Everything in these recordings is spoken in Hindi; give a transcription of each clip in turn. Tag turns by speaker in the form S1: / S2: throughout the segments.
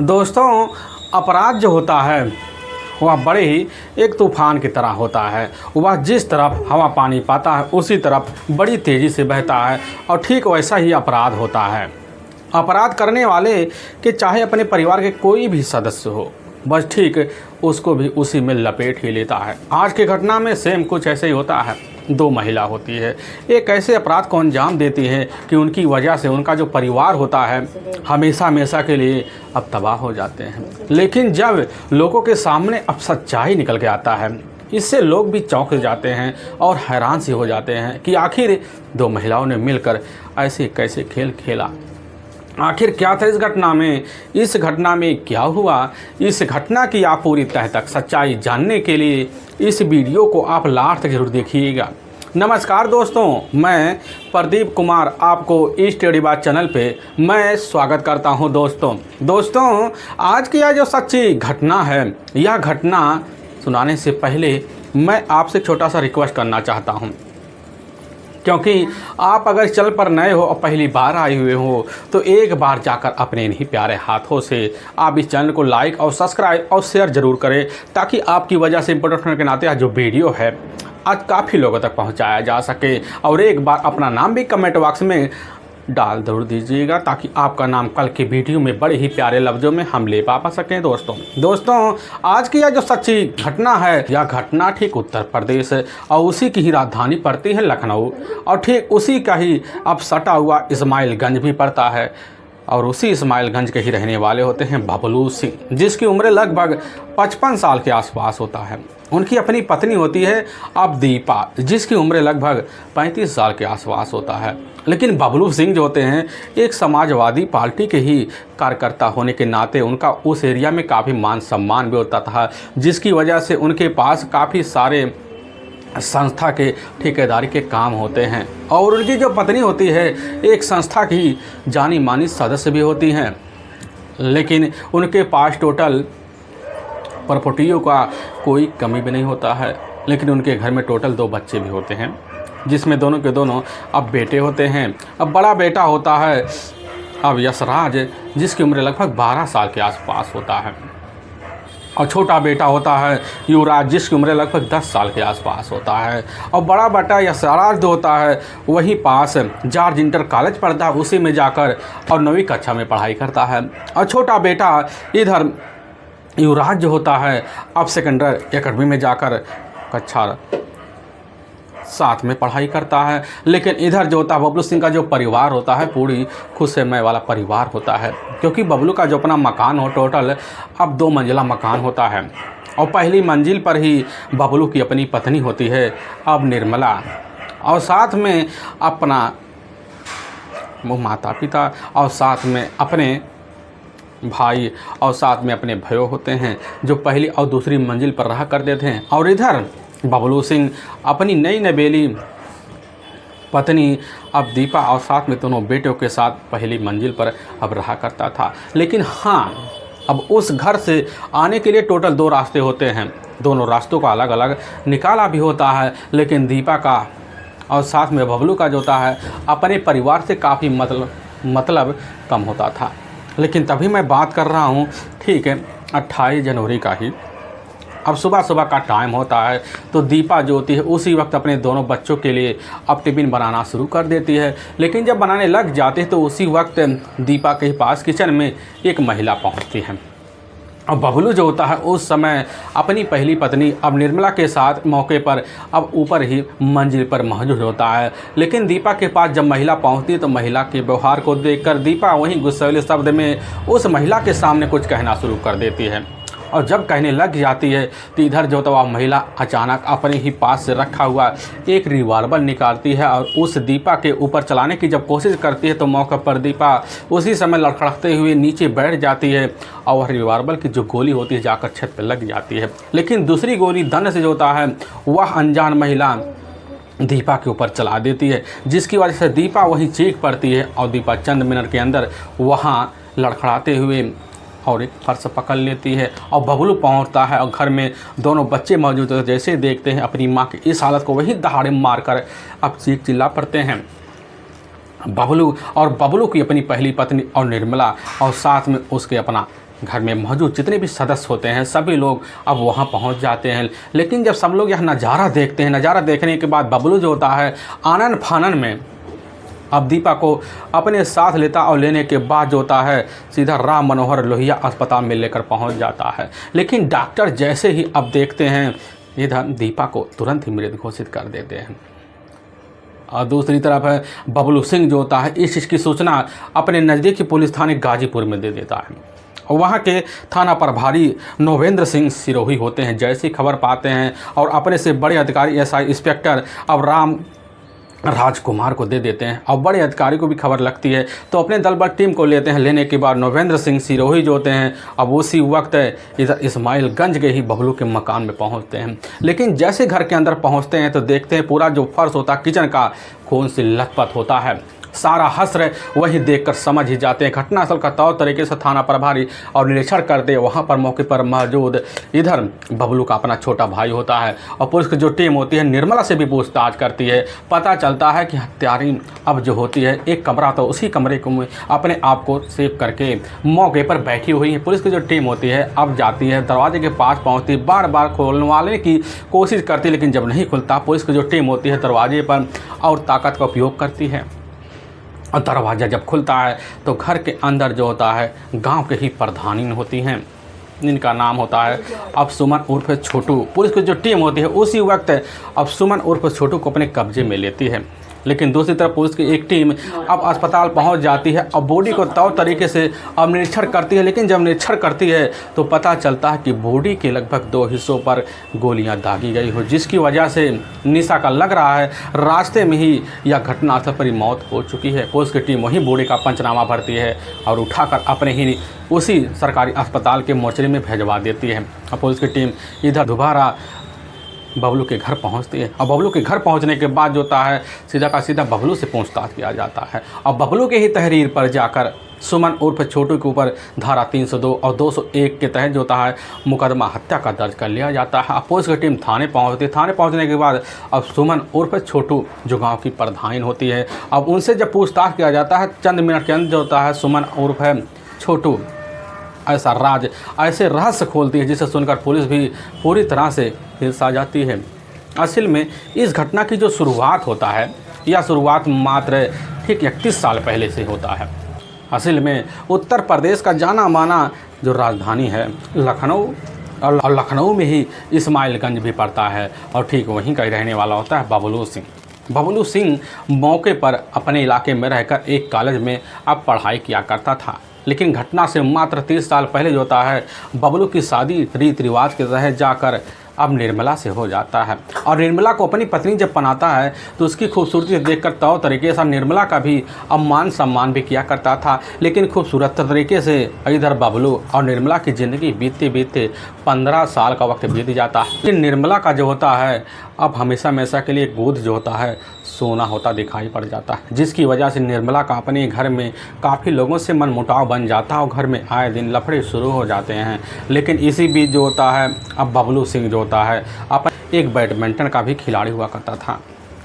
S1: दोस्तों, अपराध जो होता है वह बड़े ही एक तूफान की तरह होता है। वह जिस तरफ हवा पानी पाता है उसी तरफ बड़ी तेज़ी से बहता है और ठीक वैसा ही अपराध होता है। अपराध करने वाले के चाहे अपने परिवार के कोई भी सदस्य हो, बस ठीक उसको भी उसी में लपेट ही लेता है। आज की घटना में सेम कुछ ऐसे ही होता है। दो महिला होती है, एक ऐसे अपराध को अंजाम देती है कि उनकी वजह से उनका जो परिवार होता है हमेशा हमेशा के लिए अब तबाह हो जाते हैं। लेकिन जब लोगों के सामने अब सच्चाई निकल के आता है, इससे लोग भी चौंक जाते हैं और हैरान से हो जाते हैं कि आखिर दो महिलाओं ने मिलकर ऐसे कैसे खेल खेला। आखिर क्या था इस घटना में क्या हुआ। इस घटना की आप पूरी तह तक सच्चाई जानने के लिए इस वीडियो को आप लास्ट तक जरूर देखिएगा। नमस्कार दोस्तों, मैं प्रदीप कुमार आपको इस स्टडी बात चैनल पे मैं स्वागत करता हूं। दोस्तों आज की यह जो सच्ची घटना है, यह घटना सुनाने से पहले मैं आपसे छोटा सा रिक्वेस्ट करना चाहता हूं, क्योंकि आप अगर चैनल पर नए हो और पहली बार आए हुए हो तो एक बार जाकर अपने इन्हीं प्यारे हाथों से आप इस चैनल को लाइक और सब्सक्राइब और शेयर ज़रूर करें, ताकि आपकी वजह से इम्पोर्टेंट होने के नाते आज जो वीडियो है आज काफ़ी लोगों तक पहुंचाया जा सके। और एक बार अपना नाम भी कमेंट बॉक्स में डाल जरूर दीजिएगा, ताकि आपका नाम कल के वीडियो में बड़े ही प्यारे लफ्ज़ों में हम ले पा सकें। दोस्तों आज की यह जो सच्ची घटना है, यह घटना ठीक उत्तर प्रदेश और उसी की ही राजधानी पड़ती है लखनऊ, और ठीक उसी का ही अब सटा हुआ इस्माइलगंज भी पड़ता है। और उसी इस्माइलगंज के ही रहने वाले होते हैं बबलू सिंह, जिसकी उम्र लगभग 55 साल के आसपास होता है। उनकी अपनी पत्नी होती है अब दीपा, जिसकी उम्र लगभग 35 साल के आसपास होता है। लेकिन बबलू सिंह जो होते हैं एक समाजवादी पार्टी के ही कार्यकर्ता होने के नाते उनका उस एरिया में काफ़ी मान सम्मान भी होता था, जिसकी वजह से उनके पास काफ़ी सारे संस्था के ठेकेदारी के काम होते हैं। और उनकी जो पत्नी होती है एक संस्था की जानी मानी सदस्य भी होती हैं। लेकिन उनके पास टोटल प्रॉपर्टियों का कोई कमी भी नहीं होता है। लेकिन उनके घर में टोटल 2 बच्चे भी होते हैं, जिसमें दोनों के दोनों अब बेटे होते हैं। अब बड़ा बेटा होता है अब यशराज, जिसकी उम्र लगभग 12 साल के आसपास होता है, और छोटा बेटा होता है युवराज, जिसकी उम्र लगभग 10 साल के आसपास होता है। और बड़ा बेटा यशराज जो होता है वहीं पास जॉर्ज इंटर कॉलेज पढ़ता है, उसी में जाकर और 9वीं कक्षा में पढ़ाई करता है। और छोटा बेटा इधर युवराज जो होता है अब सेकेंडरी एकेडमी में जाकर कक्षा 7 में पढ़ाई करता है। लेकिन इधर जो होता है बबलू सिंह का जो परिवार होता है पूरी खुशमय वाला परिवार होता है, क्योंकि बबलू का जो अपना मकान हो टोटल अब 2 मंजिला मकान होता है। और पहली मंजिल पर ही बबलू की अपनी पत्नी होती है अब निर्मला, और साथ में अपना वो माता पिता और साथ में अपने भाई और साथ में अपने भयो होते हैं, जो पहली और दूसरी मंजिल पर रहा करते थे। और इधर बबलू सिंह अपनी नई नवेली पत्नी अब दीपा और साथ में दोनों बेटों के साथ पहली मंजिल पर अब रहा करता था। लेकिन हाँ, अब उस घर से आने के लिए टोटल 2 रास्ते होते हैं। दोनों रास्तों का अलग अलग निकाला भी होता है। लेकिन दीपा का और साथ में बबलू का जो होता है अपने परिवार से काफ़ी मतलब कम होता था। लेकिन तभी मैं बात कर रहा हूँ ठीक है 28 जनवरी का ही। अब सुबह सुबह का टाइम होता है, तो दीपा जो होती है उसी वक्त अपने दोनों बच्चों के लिए अब टिफ़िन बनाना शुरू कर देती है। लेकिन जब बनाने लग जाते हैं तो उसी वक्त दीपा के पास किचन में एक महिला पहुंचती है। अब बबलू जो होता है उस समय अपनी पहली पत्नी अब निर्मला के साथ मौके पर अब ऊपर ही मंजिल पर मौजूद होता है। लेकिन दीपा के पास जब महिला पहुंचती है तो महिला के व्यवहार को देखकर दीपा वहीं गुस्सैले शब्द में उस महिला के सामने कुछ कहना शुरू कर देती है। और जब कहने लग जाती है तो इधर जो तो वह महिला अचानक अपने ही पास से रखा हुआ एक रिवॉल्वर निकालती है और उस दीपा के ऊपर चलाने की जब कोशिश करती है तो मौके पर दीपा उसी समय लड़खड़ाते हुए नीचे बैठ जाती है और वह रिवॉल्वर की जो गोली होती है जाकर छत पर लग जाती है। लेकिन दूसरी गोली धन से जो होता है वह अनजान महिला दीपा के ऊपर चला देती है, जिसकी वजह से दीपा वहीं चीख पड़ती है और दीपा चंद मिनट के अंदर वहाँ लड़खड़ाते हुए और एक फर्श पकड़ लेती है। और बबलू पहुंचता है और घर में दोनों बच्चे मौजूद होते जैसे देखते हैं अपनी माँ की इस हालत को वही दहाड़े मारकर अब चीख चिल्ला पड़ते हैं। बबलू की अपनी पहली पत्नी और निर्मला और साथ में उसके अपना घर में मौजूद जितने भी सदस्य होते हैं सभी लोग अब वहाँ पहुँच जाते हैं। लेकिन जब सब लोग यह नज़ारा देखते हैं, नज़ारा देखने के बाद बबलू जो होता है आनन फानन में अब दीपा को अपने साथ लेता और लेने के बाद जो होता है सीधा राम मनोहर लोहिया अस्पताल में लेकर पहुंच जाता है। लेकिन डॉक्टर जैसे ही अब देखते हैं इधर दीपा को तुरंत ही मृत घोषित कर देते हैं। और दूसरी तरफ है बबलू सिंह जो होता है इस चीज़ की सूचना अपने नज़दीकी पुलिस थाने गाजीपुर में दे देता है। और वहाँ के थाना प्रभारी नोवेंद्र सिंह सिरोही होते हैं, जैसी खबर पाते हैं और अपने से बड़े अधिकारी एसआई इंस्पेक्टर अब राम राजकुमार को दे देते हैं। और बड़े अधिकारी को भी खबर लगती है तो अपने दल बल टीम को लेते हैं। लेने के बाद नोवेंद्र सिंह सिरोही जो होते हैं अब उसी वक्त इधर इस्माइलगंज के ही बबलू के मकान में पहुंचते हैं। लेकिन जैसे घर के अंदर पहुंचते हैं तो देखते हैं पूरा जो फर्श होता है किचन का खून से लथपथ होता है। सारा हस्र वही देखकर समझ ही जाते हैं। घटनास्थल का तौर तरीके से थाना प्रभारी और निरीक्षण करते वहाँ पर मौके पर मौजूद इधर बबलू का अपना छोटा भाई होता है और पुलिस की जो टीम होती है निर्मला से भी पूछताछ करती है। पता चलता है कि हत्यारी अब जो होती है एक कमरा तो उसी कमरे को अपने आप को सेव करके मौके पर बैठी हुई है। पुलिस की जो टीम होती है अब जाती है, दरवाजे के पास पहुँचती, बार बार खोलने की कोशिश करती, लेकिन जब नहीं खुलता पुलिस की जो टीम होती है दरवाजे पर और ताकत का उपयोग करती है। और दरवाज़ा जब खुलता है तो घर के अंदर जो होता है गांव के ही प्रधानी होती हैं, जिनका नाम होता है अब सुमन उर्फ छोटू। पुलिस की जो टीम होती है उसी वक्त अब सुमन उर्फ छोटू को अपने कब्जे में लेती है। लेकिन दूसरी तरफ पुलिस की एक टीम अब अस्पताल पहुंच जाती है और बॉडी को तौर तरीके से अब निरीक्षण करती है। लेकिन जब निरीक्षण करती है तो पता चलता है कि बॉडी के लगभग 2 हिस्सों पर गोलियां दागी गई हो, जिसकी वजह से निशा का लग रहा है रास्ते में ही यह घटनास्थल पर ही मौत हो चुकी है। पुलिस की टीम वहीं बॉडी का पंचनामा भरती है और उठाकर अपने ही उसी सरकारी अस्पताल के मोर्चरी में भेजवा देती है। और पुलिस की टीम इधर दोबारा बबलू के घर पहुंचती है। और बबलू के घर पहुंचने के बाद जो होता है सीधा का सीधा बबलू से पूछताछ किया जाता है और बबलू के ही तहरीर पर जाकर सुमन उर्फ छोटू के ऊपर धारा 302 और 201 के तहत जो होता है मुकदमा हत्या का दर्ज कर लिया जाता है। पुलिस की टीम थाने पहुंचती है। थाने पहुंचने के बाद अब सुमन उर्फ छोटू जो गांव की प्रधान होती है अब उनसे जब पूछताछ किया जाता है चंद मिनट के अंदर जो होता है सुमन उर्फ छोटू ऐसा राज ऐसे रहस्य खोलती है जिसे सुनकर पुलिस भी पूरी तरह से हिलसा आ जाती है। असल में इस घटना की जो शुरुआत होता है यह शुरुआत मात्र ठीक 31 साल पहले से होता है। असल में उत्तर प्रदेश का जाना माना जो राजधानी है लखनऊ और लखनऊ में ही इस्माइलगंज भी पड़ता है और ठीक वहीं का ही रहने वाला होता है बबलू सिंह। बबलू सिंह मौके पर अपने इलाके में रहकर एक कॉलेज में अब पढ़ाई किया करता था। लेकिन घटना से मात्र 30 साल पहले जो होता है बबलू की शादी रीति रिवाज के तहत जाकर अब निर्मला से हो जाता है। और निर्मला को अपनी पत्नी जब बनाता है तो उसकी खूबसूरती देखकर तौर तरीके से निर्मला का भी अब मान सम्मान भी किया करता था। लेकिन खूबसूरत तरीके से इधर बबलू और निर्मला की ज़िंदगी बीतते बीतते 15 साल का वक्त बीत जाता है। लेकिन निर्मला का जो होता है अब हमेशा हमेशा के लिए गोद जो होता है सोना होता दिखाई पड़ जाता है, जिसकी वजह से निर्मला का अपने घर में काफ़ी लोगों से मनमुटाव बन जाता है और घर में आए दिन लफड़े शुरू हो जाते हैं। लेकिन इसी बीच जो होता है अब बबलू सिंह जो होता है अपन एक बैडमिंटन का भी खिलाड़ी हुआ करता था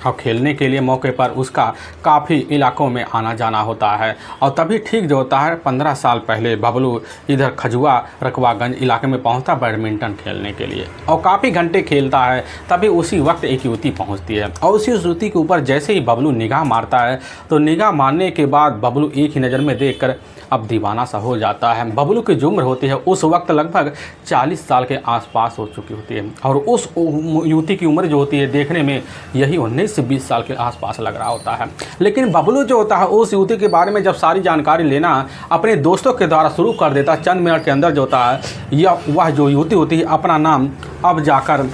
S1: और खेलने के लिए मौके पर उसका काफ़ी इलाकों में आना जाना होता है। और तभी ठीक जो होता है 15 साल पहले बबलू इधर खजुआ रकवागंज इलाके में पहुंचता बैडमिंटन खेलने के लिए और काफ़ी घंटे खेलता है। तभी उसी वक्त एक युवती पहुंचती है और उसी युवती के ऊपर जैसे ही बबलू निगाह मारता है तो निगाह मारने के बाद बबलू एक ही नज़र में देखकर अब दीवाना सा हो जाता है। बबलू की जो उम्र होती है उस वक्त लगभग 40 साल के आसपास हो चुकी होती है और उस युवती की उम्र जो होती है देखने में यही 19 से 20 साल के आसपास लग रहा होता है। लेकिन बबलू जो होता है उस युवती के बारे में जब सारी जानकारी लेना अपने दोस्तों के द्वारा शुरू कर देता है, चंद मिनट के अंदर जो होता है वह जो युवती होती है अपना नाम अब जाकर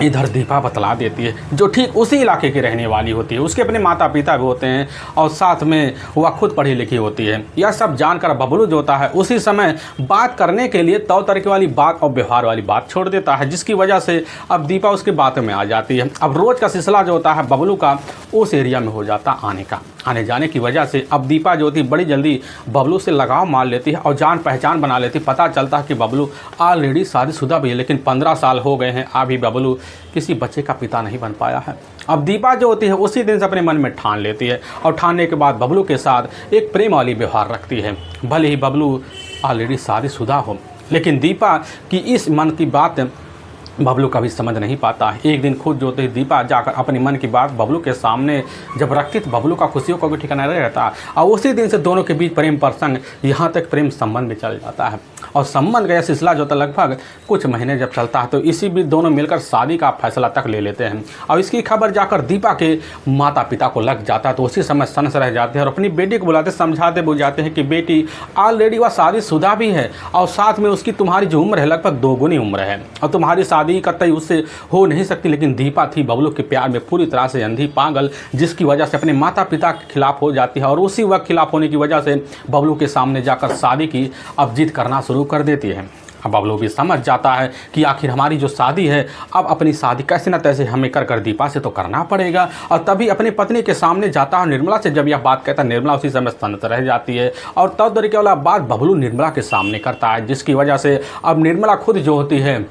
S1: इधर दीपा बतला देती है, जो ठीक उसी इलाके की रहने वाली होती है। उसके अपने माता पिता भी होते हैं और साथ में वह खुद पढ़ी लिखी होती है। यह सब जानकर बबलू जो होता है उसी समय बात करने के लिए तौर तरीके वाली बात और व्यवहार वाली बात छोड़ देता है, जिसकी वजह से अब दीपा उसकी बातों में आ जाती है। अब रोज़ का सिलसिला जो होता है बबलू का उस एरिया में हो जाता आने जाने की वजह से अब दीपा जो होती बड़ी जल्दी बबलू से लगाव मान लेती है और जान पहचान बना लेती है। पता चलता है कि बबलू ऑलरेडी शादीशुदा भी है, लेकिन 15 साल हो गए हैं अभी बबलू किसी बच्चे का पिता नहीं बन पाया है। अब दीपा जो होती है उसी दिन से अपने मन में ठान लेती है और ठानने के बाद बबलू के साथ एक प्रेम वाली व्यवहार रखती है। भले ही बबलू ऑलरेडी शादीशुदा हो। लेकिन दीपा की इस मन की बात बबलू कभी समझ नहीं पाता है। एक दिन खुद जो होते दीपा जाकर अपने मन की बात बबलू के सामने जब रखती तो बबलू का खुशियों का भी ठिकाना नहीं रहता और उसी दिन से दोनों के बीच प्रेम प्रसंग यहाँ तक प्रेम संबंध में चल जाता है। और संबंध का यह सिलसिला जो होता लगभग कुछ महीने जब चलता है तो इसी बीच दोनों मिलकर शादी का फैसला तक ले लेते हैं। और इसकी खबर जाकर दीपा के माता पिता को लग जाता है तो उसी समय सनस रह जाते हैं और अपनी बेटी को बुलाते समझाते बुझाते हैं कि बेटी ऑलरेडी वह शादीशुदा भी है और साथ में उसकी तुम्हारी जो उम्र है लगभग 2 गुनी उम्र है और तुम्हारी शादी कतई उससे हो नहीं सकती। लेकिन दीपा थी बबलू के प्यार में पूरी तरह से अंधी पागल, जिसकी वजह से अपने माता पिता के खिलाफ हो जाती है और उसी वक्त खिलाफ होने की वजह से बबलू के सामने जाकर शादी की अब जिद करना शुरू कर देती है। अब बबलू भी समझ जाता है कि आखिर हमारी जो शादी है अब अपनी शादी कैसे न तैसे हमें कर दीपा से तो करना पड़ेगा। और तभी अपनी पत्नी के सामने जाता है निर्मला से जब यह बात कहता है निर्मला उसी समय स्तंभित रह जाती है और तब तरीके वाला बात बबलू निर्मला के सामने करता है, जिसकी वजह से अब निर्मला खुद जो होती है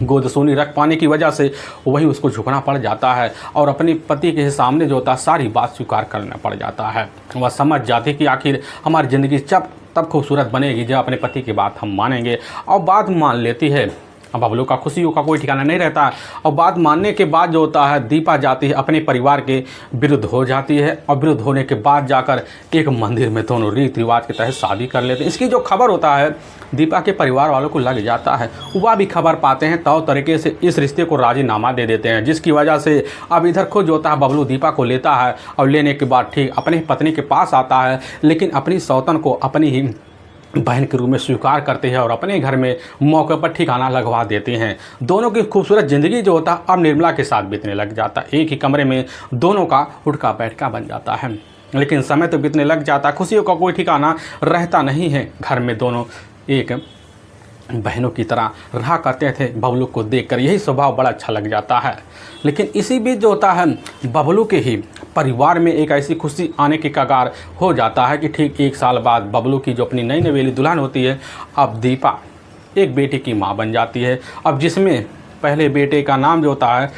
S1: गोदसोनी रख पाने की वजह से वही उसको झुकना पड़ जाता है और अपने पति के सामने जो होता है सारी बात स्वीकार करना पड़ जाता है। वह समझ जाती कि आखिर हमारी ज़िंदगी तब खूबसूरत बनेगी जब अपने पति की बात हम मानेंगे और बात मान लेती है। अब बबलू का खुशियों का कोई ठिकाना नहीं रहता और बात मानने के बाद जो होता है दीपा जाती है अपने परिवार के विरुद्ध हो जाती है और विरुद्ध होने के बाद जाकर एक मंदिर में दोनों रीति रिवाज के तहत शादी कर लेते हैं। इसकी जो खबर होता है दीपा के परिवार वालों को लग जाता है, वह भी खबर पाते हैं तो तरीके से इस रिश्ते को राजीनामा दे देते हैं, जिसकी वजह से अब इधर खुद जो होता है बबलू दीपा को लेता है और लेने के बाद ठीक अपनी पत्नी के पास आता है, लेकिन अपनी सौतन को अपनी ही बहन के रूप में स्वीकार करते हैं और अपने घर में मौके पर ठिकाना लगवा देते हैं। दोनों की खूबसूरत ज़िंदगी जो होता है अब निर्मला के साथ बीतने लग जाता है। एक ही कमरे में दोनों का उठका बैठका बन जाता है, लेकिन समय तो बीतने लग जाता है, खुशियों का कोई ठिकाना रहता नहीं है। घर में दोनों एक बहनों की तरह रहा करते थे। बबलू को देखकर यही स्वभाव बड़ा अच्छा लग जाता है। लेकिन इसी बीच जो होता है बबलू के ही परिवार में एक ऐसी खुशी आने की कगार हो जाता है कि ठीक 1 साल बाद बबलू की जो अपनी नई नवेली दुल्हन होती है अब दीपा एक बेटे की माँ बन जाती है। अब जिसमें पहले बेटे का नाम जो होता है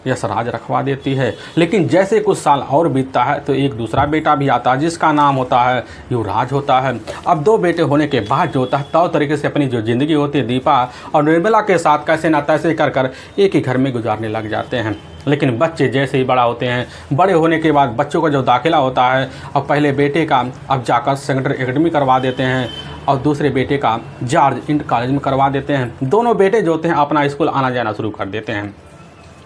S1: यशराज रखवा देती है, लेकिन जैसे कुछ साल और बीतता है तो एक दूसरा बेटा भी आता है जिसका नाम होता है युवराज होता है। अब 2 बेटे होने के बाद जो होता है तौ तरीके से अपनी जो ज़िंदगी होती है दीपा और निर्मला के साथ कैसे ना तैसे कर एक ही घर में गुजारने लग जाते हैं। लेकिन बच्चे जैसे ही बड़ा होते हैं, बड़े होने के बाद बच्चों का जो दाखिला होता है अब पहले बेटे का अब जाकर सेकेंडरी एकेडमी करवा देते हैं और दूसरे बेटे का जॉर्ज इंटर कॉलेज में करवा देते हैं। दोनों बेटे जो होते हैं अपना स्कूल आना जाना शुरू कर देते हैं।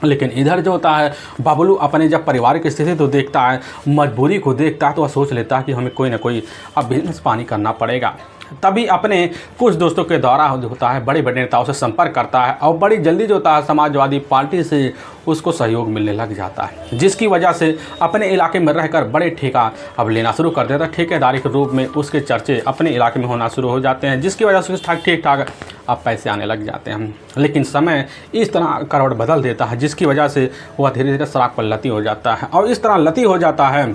S1: लेकिन इधर जो होता है बबलू अपने जब परिवार की स्थिति तो देखता है, मजबूरी को देखता है तो वह सोच लेता है कि हमें कोई ना कोई अब बिजनेस पानी करना पड़ेगा। तभी अपने कुछ दोस्तों के द्वारा जो होता है बड़े बड़े नेताओं से संपर्क करता है और बड़ी जल्दी जो होता है समाजवादी पार्टी से उसको सहयोग मिलने लग जाता है, जिसकी वजह से अपने इलाके में रहकर बड़े ठेका अब लेना शुरू कर देता है। ठेकेदारी के रूप में उसके चर्चे अपने इलाके में होना शुरू हो जाते हैं, जिसकी वजह से ठीक ठाक अब पैसे आने लग जाते हैं। लेकिन समय इस तरह करवट बदल देता है जिसकी वजह से वह धीरे धीरे शराब पर लती हो जाता है और इस तरह लती हो जाता है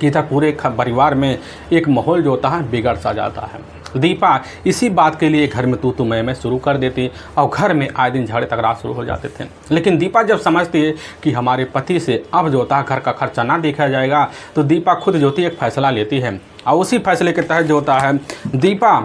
S1: कि इधर पूरे परिवार में एक माहौल जो होता है बिगड़ सा जाता है। दीपा इसी बात के लिए घर में तू मैं शुरू कर देती और घर में आए दिन झगड़े तकरार शुरू हो जाते थे। लेकिन दीपा जब समझती है कि हमारे पति से अब जो होता है घर का खर्चा ना देखा जाएगा तो दीपा खुद जो होती है एक फैसला लेती है और उसी फैसले के तहत जो होता है दीपा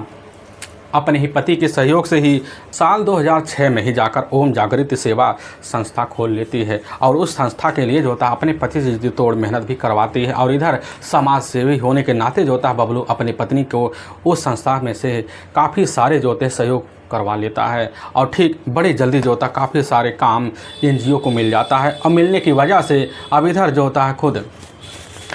S1: अपने ही पति के सहयोग से ही साल 2006 में ही जाकर ओम जागृति सेवा संस्था खोल लेती है और उस संस्था के लिए जो होता है अपने पति से जी तोड़ मेहनत भी करवाती है। और इधर समाज सेवी होने के नाते जो होता है बबलू अपनी पत्नी को उस संस्था में से काफ़ी सारे जो होते हैं सहयोग करवा लेता है और ठीक बड़ी जल्दी जो होता है काफ़ी सारे काम NGO को मिल जाता है और मिलने की वजह से अब इधर जो होता है खुद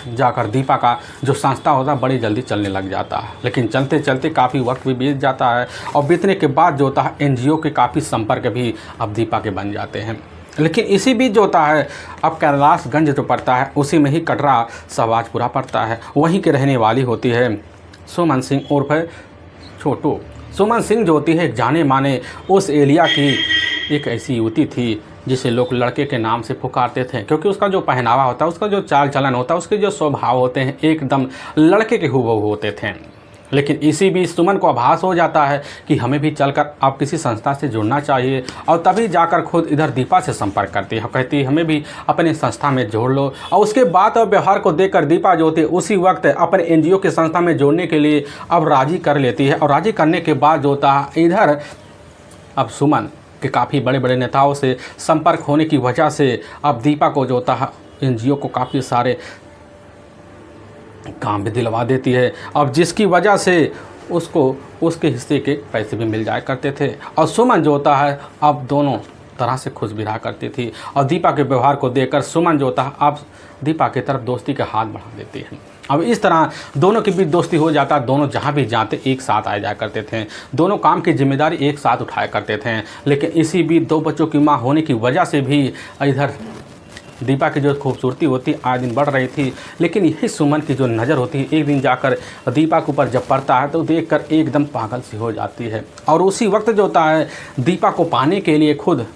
S1: जाकर दीपा का जो संस्था होता है बड़ी जल्दी चलने लग जाता है। लेकिन चलते चलते काफ़ी वक्त भी बीत जाता है और बीतने के बाद जो होता है NGO के काफ़ी संपर्क भी अब दीपा के बन जाते हैं। लेकिन इसी बीच जो होता है अब कैलाशगंज जो पड़ता है उसी में ही कटरा सवाजपुरा पड़ता है। वहीं के रहने वाली होती है सुमन सिंह उर्फ छोटू। सुमन सिंह जो होती है जाने माने उस एरिया की एक ऐसी युवती थी जिसे लोग लड़के के नाम से पुकारते थे, क्योंकि उसका जो पहनावा होता है, उसका जो चाल चलन होता है, उसके जो स्वभाव होते हैं एकदम लड़के के हुबहू होते थे। लेकिन इसी बीच सुमन को आभास हो जाता है कि हमें भी चलकर अब किसी संस्था से जुड़ना चाहिए, और तभी जाकर खुद इधर दीपा से संपर्क करती है, कहती है हमें भी अपने संस्था में जोड़ लो। और उसके बात और व्यवहार को देखकर दीपा जो होती है उसी वक्त अपने एनजीओ की संस्था में जोड़ने के लिए अब राजी कर लेती है। और राजी करने के बाद जो होता है इधर अब सुमन के काफ़ी बड़े बड़े नेताओं से संपर्क होने की वजह से अब दीपा को जो होता है एनजीओ को काफ़ी सारे काम भी दिलवा देती है, अब जिसकी वजह से उसको उसके हिस्से के पैसे भी मिल जाया करते थे। और सुमन जो होता है अब दोनों तरह से खुश भी रहा करती थी। और दीपा के व्यवहार को देखकर सुमन जो होता है अब दीपा की तरफ दोस्ती का हाथ बढ़ा देती है। अब इस तरह दोनों के बीच दोस्ती हो जाता, दोनों जहाँ भी जाते एक साथ आया जाया करते थे, दोनों काम की जिम्मेदारी एक साथ उठाया करते थे। लेकिन इसी बीच 2 बच्चों की माँ होने की वजह से भी इधर दीपा की जो खूबसूरती होती आए दिन बढ़ रही थी। लेकिन यही सुमन की जो नज़र होती है एक दिन जाकर दीपा के ऊपर जब पड़ता है तो देखकर एकदम पागल सी हो जाती है। और उसी वक्त जो होता है दीपा को पाने के लिए खुद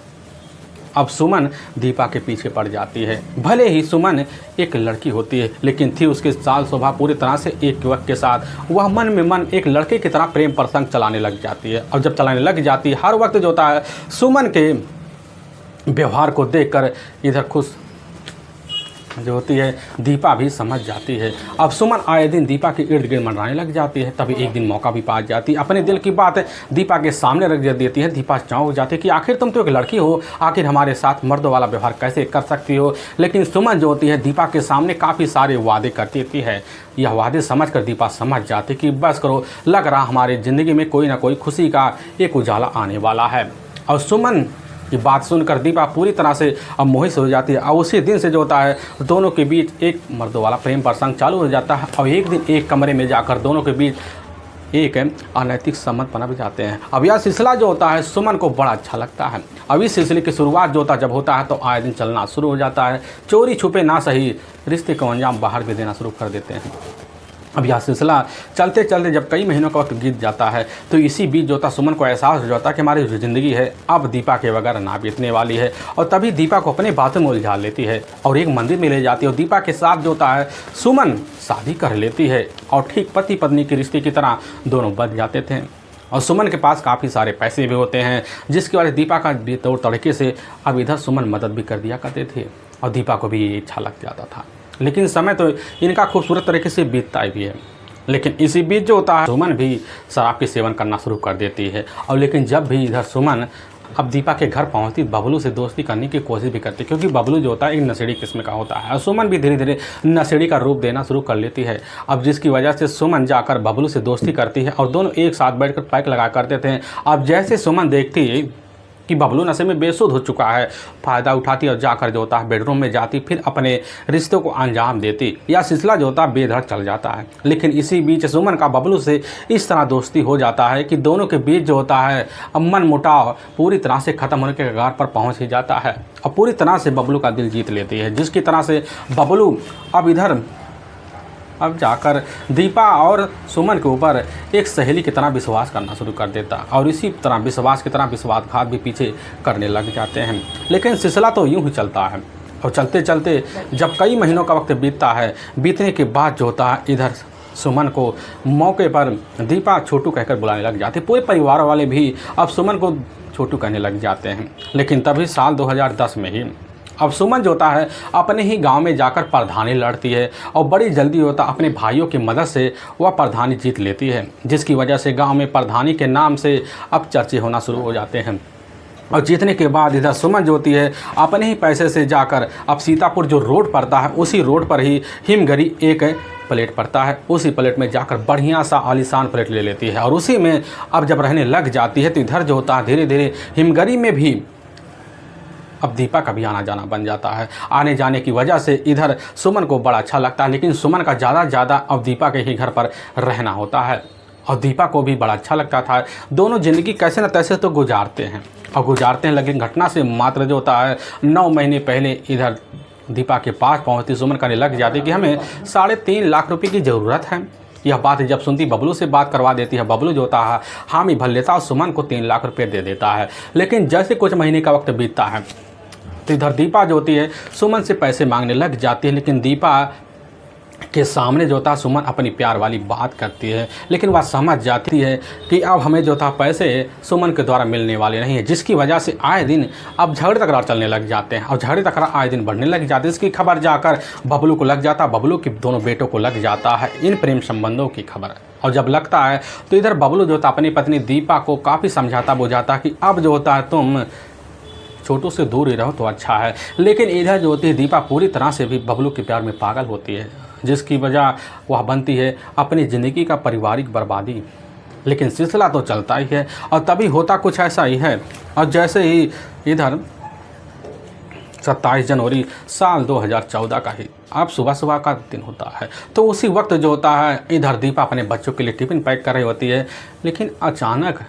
S1: अब सुमन दीपा के पीछे पड़ जाती है। भले ही सुमन एक लड़की होती है लेकिन थी उसके चाल स्वभाव पूरी तरह से एक युवक के साथ। वह मन में मन एक लड़के की तरह प्रेम प्रसंग चलाने लग जाती है। और जब चलाने लग जाती है हर वक्त जो होता है सुमन के व्यवहार को देखकर इधर खुश जो होती है दीपा भी समझ जाती है। अब सुमन आए दिन दीपा के इर्द गिर्द मंडराने लग जाती है। तभी एक दिन मौका भी पा जाती है, अपने दिल की बात दीपा के सामने रख देती है। दीपा चौंक जाती है कि आखिर तुम तो एक लड़की हो, आखिर हमारे साथ मर्दों वाला व्यवहार कैसे कर सकती हो। लेकिन सुमन जो होती है दीपा के सामने काफ़ी सारे वादे करती है। यह वादे समझ कर दीपा समझ जाती कि बस करो, लग रहा हमारी ज़िंदगी में कोई ना कोई खुशी का एक उजाला आने वाला है। और सुमन ये बात सुनकर दीपा पूरी तरह से अब मोहित हो जाती है। और उसी दिन से जो होता है दोनों के बीच एक मर्दों वाला प्रेम प्रसंग चालू हो जाता है। और एक दिन एक कमरे में जाकर दोनों के बीच एक अनैतिक संबंध बना भी जाते हैं। अब यह सिलसिला जो होता है सुमन को बड़ा अच्छा लगता है। अब इस सिलसिले की शुरुआत जो होता जब होता है तो आए दिन चलना शुरू हो जाता है। चोरी छुपे ना सही रिश्ते को अंजाम बाहर भी देना शुरू कर देते हैं। अब यह सिलसिला चलते चलते जब कई महीनों का वक्त बीत जाता है तो इसी बीच जो होता सुमन को एहसास हो जाता है कि हमारी जो ज़िंदगी है अब दीपा के बगैर ना बीतने वाली है। और तभी दीपा को अपने बातों में उलझा लेती है और एक मंदिर में ले जाती है। और दीपा के साथ जो होता है सुमन शादी कर लेती है और ठीक पति पत्नी के रिश्ते की तरह दोनों बन जाते थे। और सुमन के पास काफ़ी सारे पैसे भी होते हैं जिसकी वजह से दीपा का तौर तरीके से अब इधर सुमन मदद भी कर दिया करते थे। और दीपा को भी ये अच्छा लग जाता था। लेकिन समय तो इनका खूबसूरत तरीके से बीतता भी है। लेकिन इसी बीच जो होता है सुमन भी शराब के सेवन करना शुरू कर देती है। और लेकिन जब भी इधर सुमन अब दीपा के घर पहुंचती बबलू से दोस्ती करने की कोशिश भी करती, क्योंकि बबलू जो होता है एक नशेड़ी किस्म का होता है। और सुमन भी धीरे धीरे नशेड़ी का रूप देना शुरू कर लेती है। अब जिसकी वजह से सुमन जाकर बबलू से दोस्ती करती है और दोनों एक साथ बैठकर पैक लगा करते थे। अब जैसे सुमन देखती है कि बबलू नशे में बेसुध हो चुका है, फ़ायदा उठाती और जाकर जो होता है बेडरूम में जाती, फिर अपने रिश्तों को अंजाम देती। यह सिलसिला जो होता है बेधड़ चल जाता है। लेकिन इसी बीच सुमन का बबलू से इस तरह दोस्ती हो जाता है कि दोनों के बीच जो होता है अब मन मुटाव पूरी तरह से ख़त्म होने के कगार पर पहुँच ही जाता है। और पूरी तरह से बबलू का दिल जीत लेती है, जिसकी तरह से बबलू अब इधर अब जाकर दीपा और सुमन के ऊपर एक सहेली की तरह विश्वास करना शुरू कर देता। और इसी तरह विश्वास की तरह विश्वासघात भी पीछे करने लग जाते हैं। लेकिन सिलसिला तो यूं ही चलता है। और चलते चलते जब कई महीनों का वक्त बीतता है, बीतने के बाद जो होता है इधर सुमन को मौके पर दीपा छोटू कहकर बुलाने लग जाती। पूरे परिवार वाले भी अब सुमन को छोटू कहने लग जाते हैं। लेकिन तभी साल 2010 में ही अब सुमन जो होता है अपने ही गांव में जाकर प्रधानी लड़ती है और बड़ी जल्दी होता अपने भाइयों की मदद से वह प्रधानी जीत लेती है, जिसकी वजह से गांव में प्रधानी के नाम से अब चर्चे होना शुरू हो जाते हैं। और जीतने के बाद इधर सुमन जो होती है अपने ही पैसे से जाकर अब सीतापुर जो रोड पड़ता है उसी रोड पर ही हिमगरी एक प्लेट पड़ता है, उसी प्लेट में जाकर बढ़िया सा आलीशान प्लेट ले लेती है। और उसी में अब जब रहने लग जाती है तो इधर जो होता है धीरे धीरे हिमगरी में भी अब दीपा का भी आना जाना बन जाता है। आने जाने की वजह से इधर सुमन को बड़ा अच्छा लगता है। लेकिन सुमन का ज़्यादा अब दीपा के ही घर पर रहना होता है। और दीपा को भी बड़ा अच्छा लगता था। दोनों ज़िंदगी कैसे न तैसे तो गुजारते हैं। लेकिन घटना से मात्र जो होता है 9 महीने पहले इधर दीपा के पास पहुँचती सुमन करने लग जाती कि हमें 3.5 लाख रुपये की ज़रूरत है। यह बात जब सुनती बबलू से बात करवा देती है। बबलू जो होता है हामी भर लेता और सुमन को 3 लाख रुपये दे देता है। लेकिन जैसे कुछ महीने का वक्त बीतता है तो इधर दीपा जो होती है सुमन से पैसे मांगने लग जाती है। लेकिन दीपा के सामने जो था सुमन अपनी प्यार वाली बात करती है, लेकिन वह समझ जाती है कि अब हमें जो था पैसे सुमन के द्वारा मिलने वाले नहीं है, जिसकी वजह से आए दिन अब झगड़े तकरार चलने लग जाते हैं और झगड़े तकरार आए दिन बढ़ने लग जाते हैं। इसकी खबर जाकर बबलू को लग जाता, बबलू के दोनों बेटों को लग जाता है इन प्रेम संबंधों की खबर। और जब लगता है तो इधर बबलू जो था अपनी पत्नी दीपा को काफ़ी समझाता बुझाता कि अब जो होता है तुम छोटू से दूर ही रहो तो अच्छा है। लेकिन इधर जो होती है दीपा पूरी तरह से भी बबलू के प्यार में पागल होती है, जिसकी वजह वह बनती है अपनी ज़िंदगी का पारिवारिक बर्बादी। लेकिन सिलसिला तो चलता ही है और तभी होता कुछ ऐसा ही है। और जैसे ही इधर 27 जनवरी साल 2014 का ही अब सुबह सुबह का दिन होता है, तो उसी वक्त जो होता है इधर दीपा अपने बच्चों के लिए टिफ़िन पैक कर रही होती है। लेकिन अचानक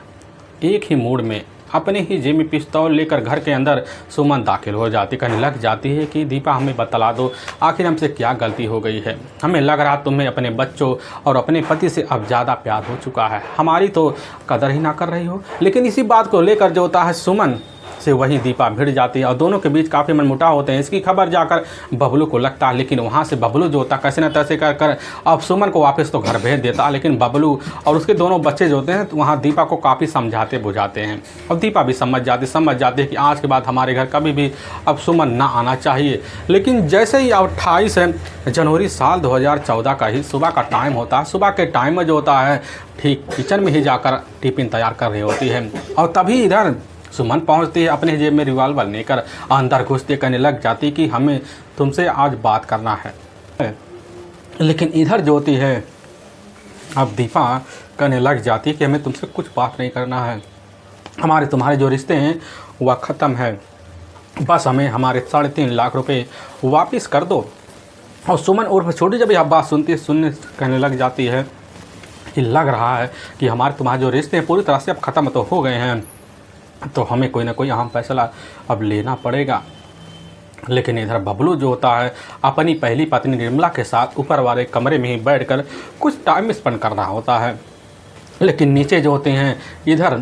S1: एक ही मूड में अपने ही जेब में पिस्तौल लेकर घर के अंदर सुमन दाखिल हो जाती, कहने लग जाती है कि दीपा हमें बतला दो आखिर हमसे क्या गलती हो गई है। हमें लग रहा तुम्हें अपने बच्चों और अपने पति से अब ज़्यादा प्यार हो चुका है, हमारी तो कदर ही ना कर रही हो। लेकिन इसी बात को लेकर जो होता है सुमन से वहीं दीपा भिड़ जाती है और दोनों के बीच काफ़ी मनमुटाव होते हैं। इसकी खबर जाकर बबलू को लगता है, लेकिन वहाँ से बबलू जो होता है कैसे न तैसे कर कर अब सुमन को वापस तो घर भेज देता। लेकिन बबलू और उसके दोनों बच्चे जो होते हैं तो वहाँ दीपा को काफ़ी समझाते बुझाते हैं और दीपा भी समझ जाती है कि आज के बाद हमारे घर कभी भी अब सुमन ना आना चाहिए। लेकिन जैसे ही 28 जनवरी साल 2014 का ही सुबह का टाइम होता है, सुबह के टाइम में जो होता है ठीक किचन में ही जाकर टिफ़िन तैयार कर रही होती है और तभी इधर सुमन पहुंचती है, अपने जेब में रिवॉल्वर लेकर अंदर घुसते कहने लग जाती कि हमें तुमसे आज बात करना है। लेकिन इधर जो होती है अब दीपा कहने लग जाती कि हमें तुमसे कुछ बात नहीं करना है, हमारे तुम्हारे जो रिश्ते हैं वह ख़त्म है, बस हमें हमारे 3.5 लाख रुपए वापस कर दो। और सुमन उर्फ छोटी जब यह बात सुनने कहने लग जाती है कि लग रहा है कि हमारे तुम्हारे जो रिश्ते हैं पूरी तरह से अब ख़त्म तो हो गए हैं, तो हमें कोई ना कोई अहम फैसला अब लेना पड़ेगा। लेकिन इधर बबलू जो होता है अपनी पहली पत्नी निर्मला के साथ ऊपर वाले कमरे में ही बैठकर कुछ टाइम स्पेंड कर रहा होता है। लेकिन नीचे जो होते हैं इधर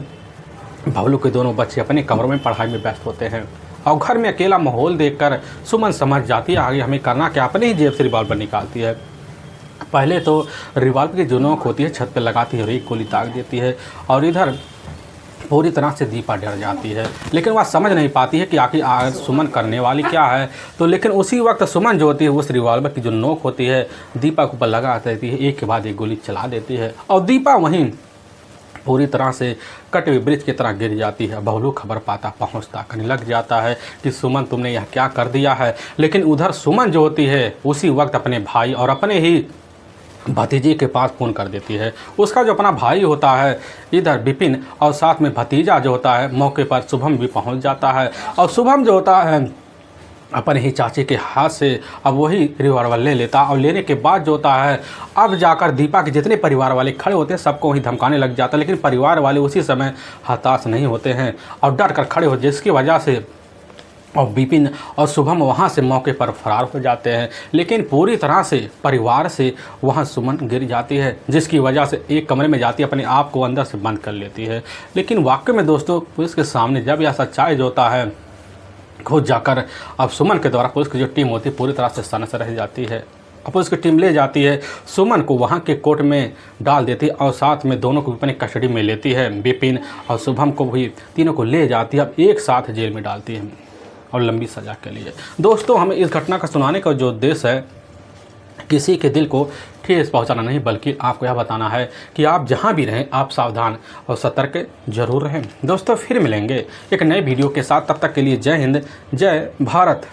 S1: बबलू के दोनों बच्चे अपने कमरों में पढ़ाई में व्यस्त होते हैं और घर में अकेला माहौल देखकर सुमन समझ जाती है आगे हमें करना क्या। अपने ही जेब से रिवॉल्वर निकालती है, पहले तो रिवॉल्वर की जो नोक होती है छत पर लगाती है और एक गोली दाग देती है और इधर पूरी तरह से दीपा डर जाती है। लेकिन वह समझ नहीं पाती है कि आखिर सुमन करने वाली क्या है। तो लेकिन उसी वक्त सुमन जो होती है उस रिवॉल्वर की जो नोक होती है दीपा के ऊपर लगा देती है, एक के बाद एक गोली चला देती है और दीपा वहीं पूरी तरह से कटे हुए ब्रिज की तरह गिर जाती है। बबलू खबर पाता पहुंचता कहने लग जाता है कि सुमन तुमने यह क्या कर दिया है। लेकिन उधर सुमन जो होती है उसी वक्त अपने भाई और अपने ही भतीजे के पास फ़ोन कर देती है। उसका जो अपना भाई होता है इधर विपिन और साथ में भतीजा जो होता है मौके पर शुभम भी पहुंच जाता है और शुभम जो होता है अपने ही चाचे के हाथ से अब वही रिवॉल्वर ले लेता और लेने के बाद जो होता है अब जाकर दीपा के जितने परिवार वाले खड़े होते हैं सबको वही धमकाने लग जाता है। लेकिन परिवार वाले उसी समय हताश नहीं होते हैं और डर कर खड़े हो, जिसकी वजह से और विपिन और शुभम वहाँ से मौके पर फरार हो जाते हैं। लेकिन पूरी तरह से परिवार से वहाँ सुमन गिर जाती है, जिसकी वजह से एक कमरे में जाती है, अपने आप को अंदर से बंद कर लेती है। लेकिन वाकई में दोस्तों पुलिस के सामने जब यह सच्चाई जो होता है खुद जाकर अब सुमन के द्वारा पुलिस की जो टीम होती है पूरी तरह से सनस रह जाती है। अब पुलिस की टीम ले जाती है, सुमन को वहाँ के कोर्ट में डाल देती है और साथ में दोनों को अपनी कस्टडी में लेती है। विपिन और शुभम को भी तीनों को ले जाती है, अब एक साथ जेल में डालती है और लंबी सज़ा के लिए। दोस्तों हमें इस घटना का सुनाने का जो उद्देश्य है किसी के दिल को ठेस पहुंचाना नहीं, बल्कि आपको यह बताना है कि आप जहां भी रहें आप सावधान और सतर्क जरूर रहें। दोस्तों फिर मिलेंगे एक नए वीडियो के साथ, तब तक के लिए जय हिंद जय भारत।